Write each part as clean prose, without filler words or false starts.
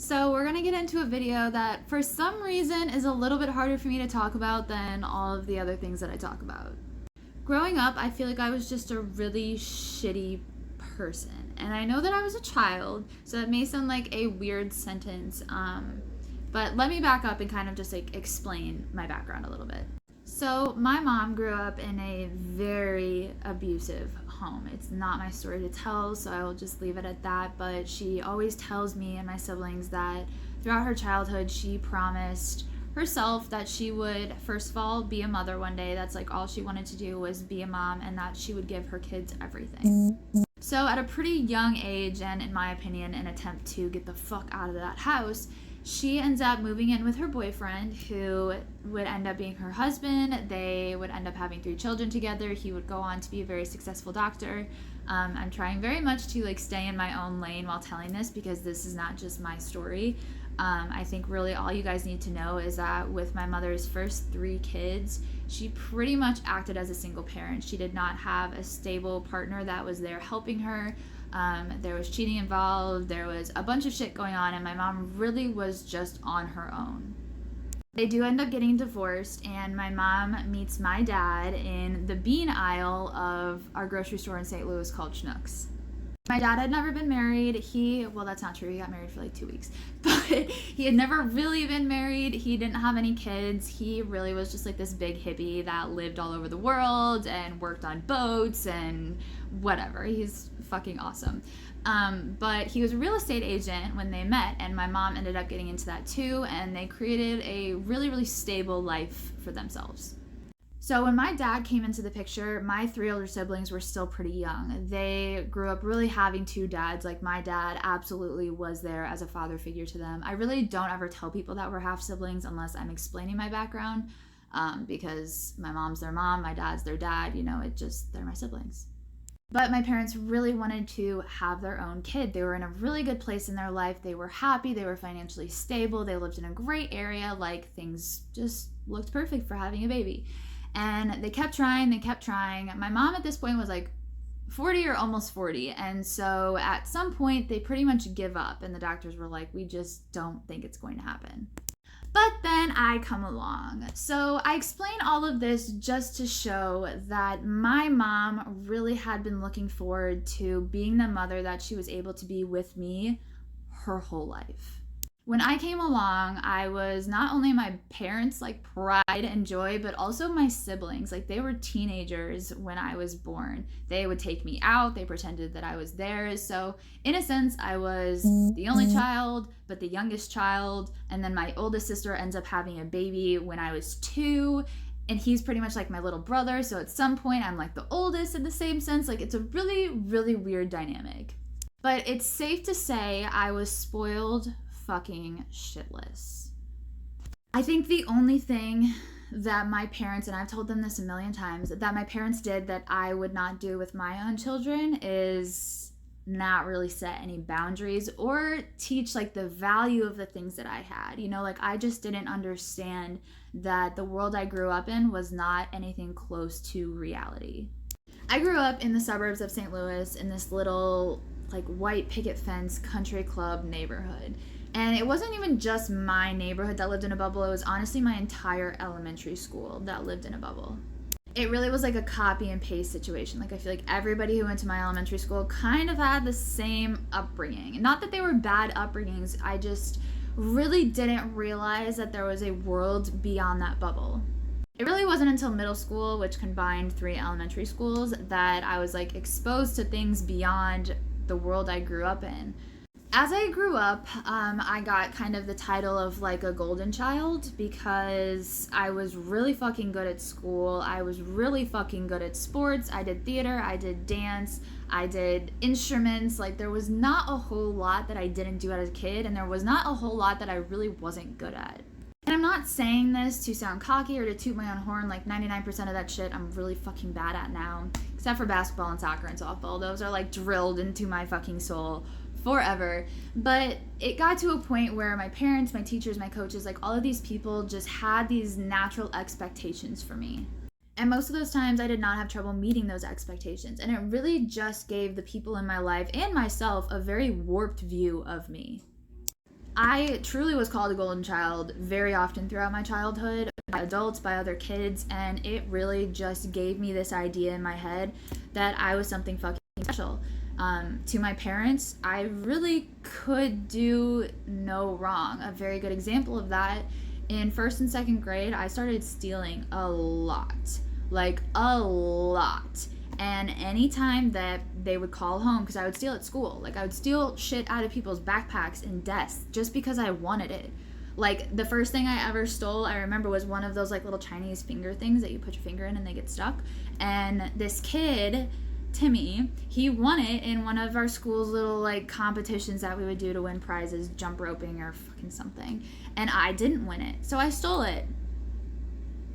So we're gonna get into a video that for some reason is a little bit harder for me to talk about than all of the other things that I talk about. Growing up, I feel like I was just a really shitty person. And I know that I was a child, so it may sound like a weird sentence, but let me back up and kind of just like explain my background a little bit. So my mom grew up in a very abusive home. It's not my story to tell, so I will just leave it at that. But she always tells me and my siblings that throughout her childhood, she promised herself that she would, first of all, be a mother one day. That's like all she wanted to do was be a mom, and that she would give her kids everything. So at a pretty young age, and in my opinion, an attempt to get the fuck out of that house, she ends up moving in with her boyfriend, who would end up being her husband. They would end up having 3 children together. He would go on to be a very successful doctor. I'm trying very much to like stay in my own lane while telling this, because this is not just my story. I think really all you guys need to know is that with my mother's first 3 kids, she pretty much acted as a single parent. She did not have a stable partner that was there helping her. There was cheating involved, there was a bunch of shit going on, and my mom really was just on her own. They do end up getting divorced, and my mom meets my dad in the bean aisle of our grocery store in St. Louis called Schnucks. My dad had never been married. Well, that's not true. He got married for like 2 weeks. But he had never really been married. He didn't have any kids. He really was just like this big hippie that lived all over the world and worked on boats and whatever. He's fucking awesome. But he was a real estate agent when they met, and my mom ended up getting into that too, and they created a really, really stable life for themselves. So when my dad came into the picture, my 3 older siblings were still pretty young. They grew up really having 2 dads. Like, my dad absolutely was there as a father figure to them. I really don't ever tell people that we're half siblings unless I'm explaining my background, because my mom's their mom, my dad's their dad, they're my siblings. But my parents really wanted to have their own kid. They were in a really good place in their life. They were happy. They were financially stable. They lived in a great area. Like, things just looked perfect for having a baby. And they kept trying. My mom at this point was like 40 or almost 40. And so at some point, they pretty much give up. And the doctors were like, we just don't think it's going to happen. But then I come along. So I explain all of this just to show that my mom really had been looking forward to being the mother that she was able to be with me her whole life. When I came along, I was not only my parents' like pride and joy, but also my siblings. Like, they were teenagers when I was born. They would take me out. They pretended that I was theirs. So in a sense, I was the only child, but the youngest child. And then my oldest sister ends up having a baby when I was 2. And he's pretty much like my little brother. So at some point, I'm like the oldest in the same sense. Like, it's a really, really weird dynamic. But it's safe to say I was spoiled fucking shitless. I think the only thing that my parents, and I've told them this a million times, that my parents did that I would not do with my own children is not really set any boundaries or teach like the value of the things that I had. Like, I just didn't understand that the world I grew up in was not anything close to reality. I grew up in the suburbs of St. Louis in this little like white picket fence country club neighborhood. And it wasn't even just my neighborhood that lived in a bubble. It was honestly my entire elementary school that lived in a bubble. It really was like a copy and paste situation. Like, I feel like everybody who went to my elementary school kind of had the same upbringing. And not that they were bad upbringings, I just really didn't realize that there was a world beyond that bubble. It really wasn't until middle school, which combined 3 elementary schools, that I was like exposed to things beyond the world I grew up in. As I grew up, I got kind of the title of like a golden child because I was really fucking good at school. I was really fucking good at sports. I did theater, I did dance, I did instruments. Like, there was not a whole lot that I didn't do as a kid, and there was not a whole lot that I really wasn't good at. And I'm not saying this to sound cocky or to toot my own horn. Like, 99% of that shit I'm really fucking bad at now, except for basketball and soccer and softball. Those are like drilled into my fucking soul forever. But it got to a point where my parents, my teachers, my coaches, like all of these people just had these natural expectations for me. And most of those times I did not have trouble meeting those expectations. And it really just gave the people in my life and myself a very warped view of me. I truly was called a golden child very often throughout my childhood by adults, by other kids, and it really just gave me this idea in my head that I was something fucking special. To my parents, I really could do no wrong. A very good example of that, in first and second grade, I started stealing a lot. Like, a lot. And anytime that they would call home, because I would steal at school, like I would steal shit out of people's backpacks and desks just because I wanted it. Like, the first thing I ever stole, I remember, was one of those like little Chinese finger things that you put your finger in and they get stuck. And this kid, Timmy, he won it in one of our school's little like competitions that we would do to win prizes, jump roping or fucking something. And I didn't win it, so I stole it.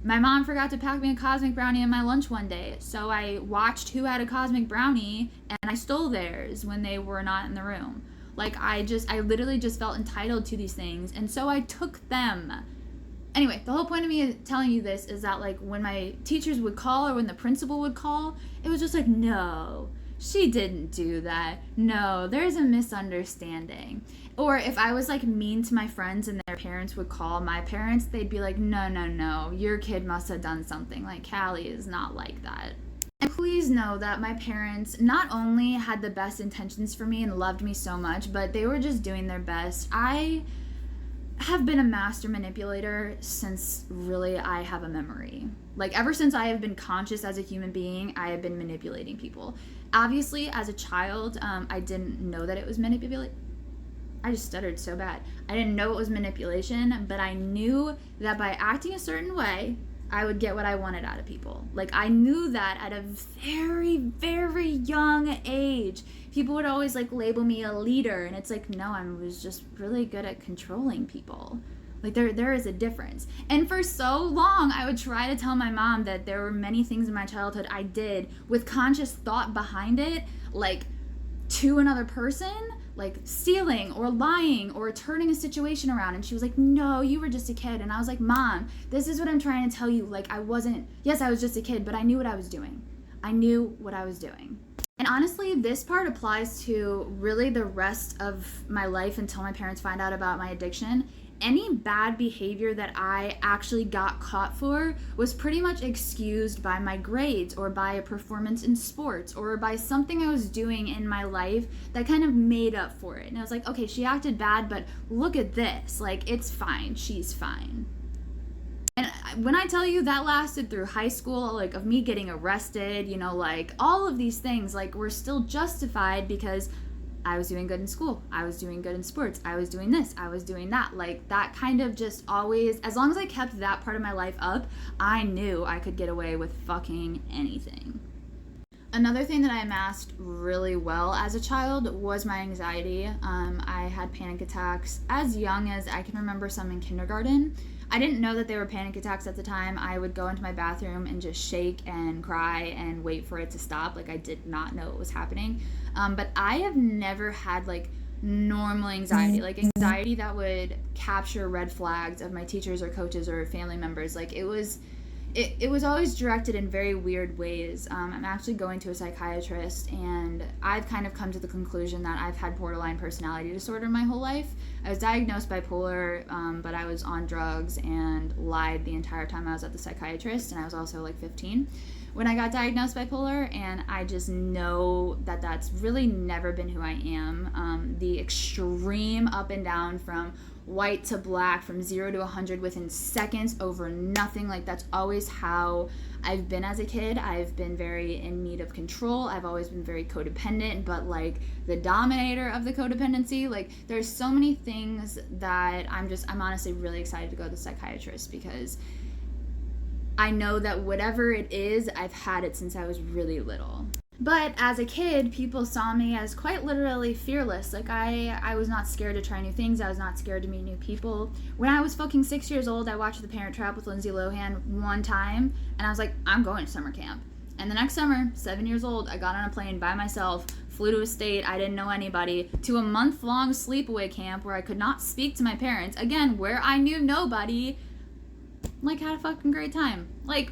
My mom forgot to pack me a cosmic brownie in my lunch one day, so I watched who had a cosmic brownie and I stole theirs when they were not in the room. Like, I literally just felt entitled to these things, and so I took them. Anyway, the whole point of me telling you this is that, like, when my teachers would call or when the principal would call, it was just like, no, she didn't do that. No, there's a misunderstanding. Or if I was, like, mean to my friends and their parents would call my parents, they'd be like, no, your kid must have done something. Like, Callie is not like that. And please know that my parents not only had the best intentions for me and loved me so much, but they were just doing their best. I have been a master manipulator since really I have a memory. Like, ever since I have been conscious as a human being, I have been manipulating people. Obviously, as a child, I didn't know that it was manipulation. I just stuttered so bad. I didn't know it was manipulation, but I knew that by acting a certain way, I would get what I wanted out of people. Like, I knew that at a very, very young age. People would always, like, label me a leader, and it's like, no, I was just really good at controlling people. Like, there is a difference. And for so long, I would try to tell my mom that there were many things in my childhood I did with conscious thought behind it, like, to another person, like stealing or lying or turning a situation around. And she was like, no, you were just a kid. And I was like, Mom, this is what I'm trying to tell you. Like, I was just a kid, but I knew what I was doing. And honestly, this part applies to really the rest of my life until my parents find out about my addiction. Any bad behavior that I actually got caught for was pretty much excused by my grades or by a performance in sports or by something I was doing in my life that kind of made up for it. And I was like, okay, she acted bad, but look at this. Like, it's fine. She's fine. And when I tell you that lasted through high school, like, of me getting arrested, you know, like, all of these things, like, were still justified because I was doing good in school, I was doing good in sports, I was doing this, I was doing that. Like, that kind of just always, as long as I kept that part of my life up, I knew I could get away with fucking anything. Another thing that I masked really well as a child was my anxiety. I had panic attacks as young as I can remember, some in kindergarten. I didn't know that they were panic attacks at the time. I would go into my bathroom and just shake and cry and wait for it to stop. Like, I did not know what was happening. But I have never had, like, normal anxiety. Like, anxiety that would capture red flags of my teachers or coaches or family members. Like, it was always directed in very weird ways. I'm actually going to a psychiatrist, and I've kind of come to the conclusion that I've had borderline personality disorder my whole life. I was diagnosed bipolar, but I was on drugs and lied the entire time I was at the psychiatrist, and I was also like 15 when I got diagnosed bipolar, and I just know that that's really never been who I am. The extreme up and down from white to black, from 0 to 100 within seconds over nothing. Like, that's always how I've been as a kid. I've been very in need of control. I've always been very codependent, but like the dominator of the codependency. Like, there's so many things that I'm honestly really excited to go to the psychiatrist, because I know that whatever it is, I've had it since I was really little. But as a kid, people saw me as quite literally fearless. Like, I was not scared to try new things. I was not scared to meet new people. When I was fucking 6 years old, I watched The Parent Trap with Lindsay Lohan one time, and I was like, I'm going to summer camp. And the next summer, 7 years old, I got on a plane by myself, flew to a state I didn't know anybody, to a month-long sleepaway camp where I could not speak to my parents. Again, where I knew nobody. Like, had a fucking great time. Like,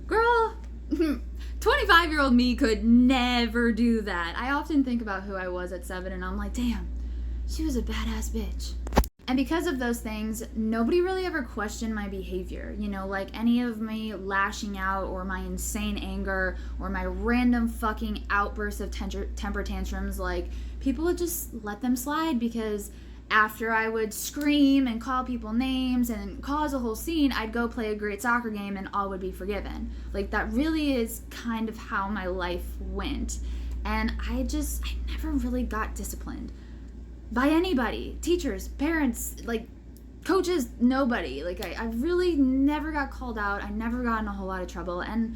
girl, 25-year-old me could never do that. I often think about who I was at 7, and I'm like, damn, she was a badass bitch. And because of those things, nobody really ever questioned my behavior. You know, like any of me lashing out or my insane anger or my random fucking outbursts of temper tantrums, like people would just let them slide because after I would scream and call people names and cause a whole scene, I'd go play a great soccer game and all would be forgiven. Like that really is kind of how my life went. And I never really got disciplined by anybody, teachers, parents, like coaches, nobody. Like I really never got called out. I never got in a whole lot of trouble, and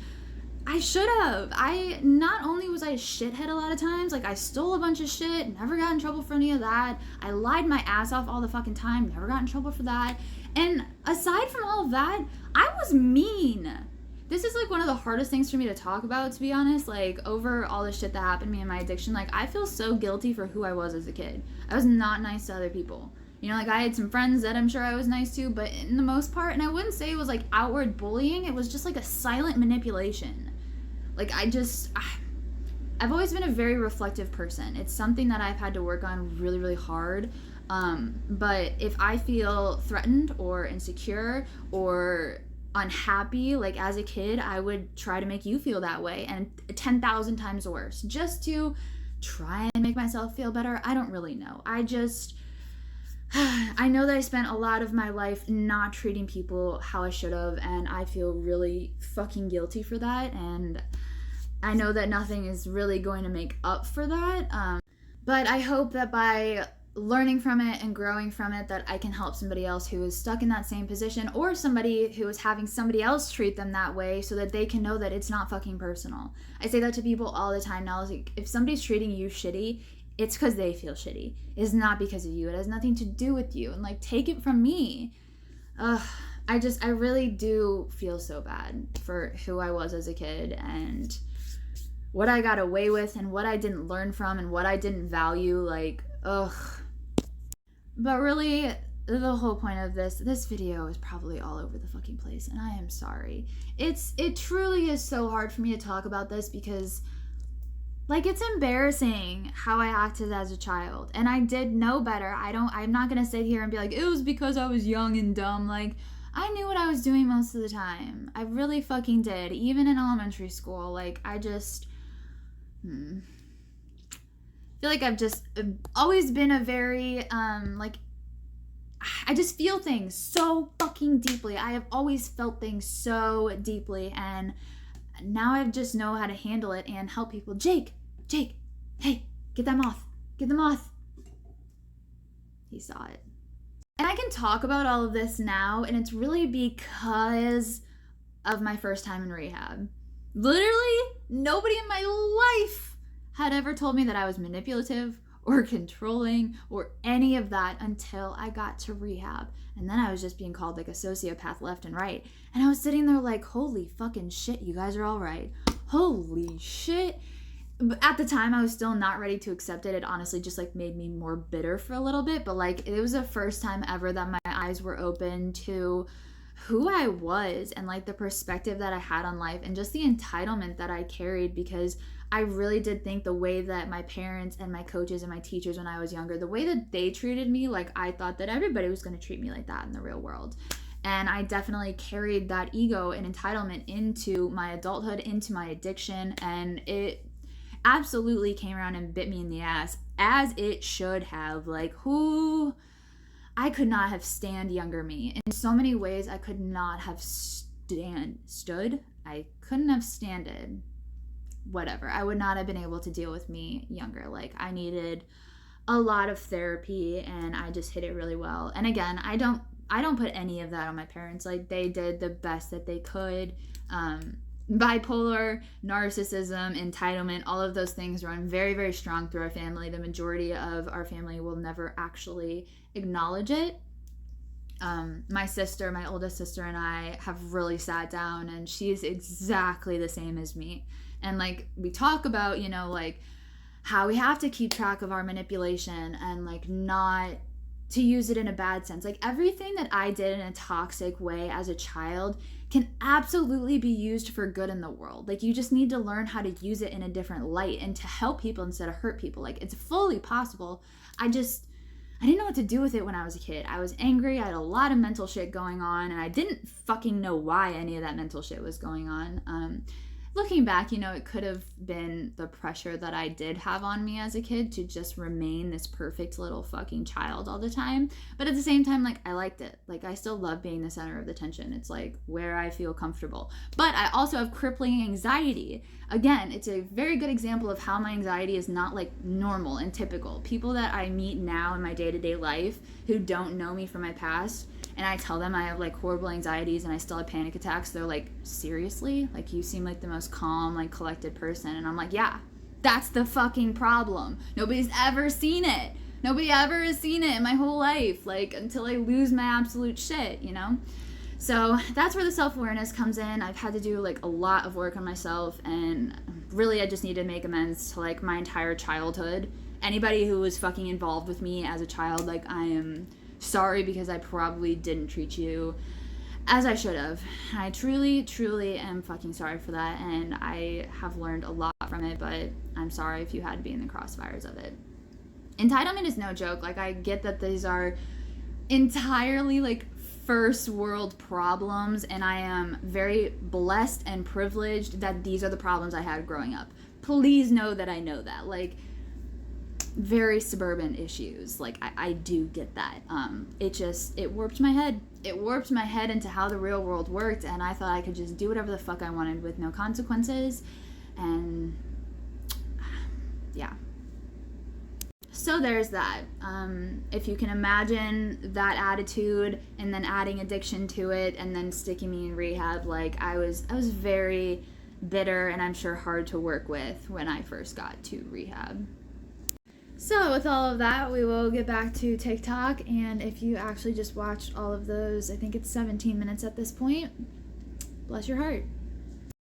I should have. I not only was I a shithead a lot of times, like I stole a bunch of shit, never got in trouble for any of that. I lied my ass off all the fucking time, never got in trouble for that. And aside from all of that, I was mean. This is like one of the hardest things for me to talk about, to be honest. Like over all the shit that happened to me in my addiction, like I feel so guilty for who I was as a kid. I was not nice to other people. You know, like I had some friends that I'm sure I was nice to, but in the most part, and I wouldn't say it was like outward bullying, it was just like a silent manipulation. Like I've always been a very reflective person. It's something that I've had to work on really, really hard. But if I feel threatened or insecure or unhappy, like as a kid, I would try to make you feel that way and 10,000 times worse just to try and make myself feel better. I don't really know. I know that I spent a lot of my life not treating people how I should have, and I feel really fucking guilty for that, and I know that nothing is really going to make up for that, but I hope that by learning from it and growing from it that I can help somebody else who is stuck in that same position, or somebody who is having somebody else treat them that way, so that they can know that it's not fucking personal. I say that to people all the time now. Like, if somebody's treating you shitty, it's because they feel shitty. It's not because of you. It has nothing to do with you. And like, take it from me. I really do feel so bad for who I was as a kid and what I got away with and what I didn't learn from and what I didn't value. Like, ugh. But really, the whole point of this video is probably all over the fucking place, and I am sorry. It truly is so hard for me to talk about this because, like, it's embarrassing how I acted as a child, and I did know better. I'm not gonna sit here and be like, it was because I was young and dumb. Like, I knew what I was doing most of the time. I really fucking did, even in elementary school. Like, I just feel like I've just always been a very, I just feel things so fucking deeply. I have always felt things so deeply, and now I just know how to handle it and help people. Jake, hey, get that moth. Get the moth. He saw it. And I can talk about all of this now, and it's really because of my first time in rehab. Literally, nobody in my life had ever told me that I was manipulative or controlling or any of that until I got to rehab. And then I was just being called like a sociopath left and right. And I was sitting there like, holy fucking shit, you guys are all right. Holy shit. But at the time, I was still not ready to accept it. It honestly just like made me more bitter for a little bit. But like, it was the first time ever that my eyes were open to who I was and like the perspective that I had on life and just the entitlement that I carried, because I really did think the way that my parents and my coaches and my teachers when I was younger, the way that they treated me, like I thought that everybody was going to treat me like that in the real world. And I definitely carried that ego and entitlement into my adulthood, into my addiction, and it absolutely came around and bit me in the ass, as it should have. Like, I could not have stand younger me. In so many ways, I could not have stood. I couldn't have standed. Whatever. I would not have been able to deal with me younger. Like, I needed a lot of therapy, and I just hit it really well. And again, I don't put any of that on my parents. Like, they did the best that they could. Bipolar, narcissism, entitlement, all of those things run very, very strong through our family. The majority of our family will never actually acknowledge it. My sister, my oldest sister, and I have really sat down, and she's exactly the same as me. And like, we talk about, you know, like how we have to keep track of our manipulation and like not to use it in a bad sense. Like, everything that I did in a toxic way as a child can absolutely be used for good in the world. Like, you just need to learn how to use it in a different light and to help people instead of hurt people. Like, it's fully possible. I didn't know what to do with it when I was a kid. I was angry. I had a lot of mental shit going on, and I didn't fucking know why any of that mental shit was going on. Looking back, it could have been the pressure that I did have on me as a kid to just remain this perfect little fucking child all the time. But at the same time, like, I liked it. Like, I still love being the center of the attention. It's like where I feel comfortable. But I also have crippling anxiety. Again, it's a very good example of how my anxiety is not like normal and typical. People that I meet now in my day-to-day life who don't know me from my past, and I tell them I have like horrible anxieties and I still have panic attacks, they're like, seriously? Like, you seem like the most calm, like, collected person. And I'm like, yeah, that's the fucking problem. Nobody's ever seen it. Nobody ever has seen it in my whole life, like, until I lose my absolute shit, So that's where the self-awareness comes in. I've had to do like a lot of work on myself, and really I just need to make amends to like my entire childhood. Anybody who was fucking involved with me as a child, like, I am sorry, because I probably didn't treat you as I should have. I truly, truly am fucking sorry for that, and I have learned a lot from it, but I'm sorry if you had to be in the crossfires of it. Entitlement is no joke. Like, I get that these are entirely like first world problems, and I am very blessed and privileged that these are the problems I had growing up. Please know that I know that. Like, very suburban issues. Like, I do get that. It warped my head. It warped my head into how the real world worked, and I thought I could just do whatever the fuck I wanted with no consequences. And yeah. So there's that. If you can imagine that attitude and then adding addiction to it and then sticking me in rehab, like, I was very bitter, and I'm sure hard to work with when I first got to rehab. So with all of that, we will get back to TikTok, and if you actually just watched all of those, I think it's 17 minutes at this point, bless your heart.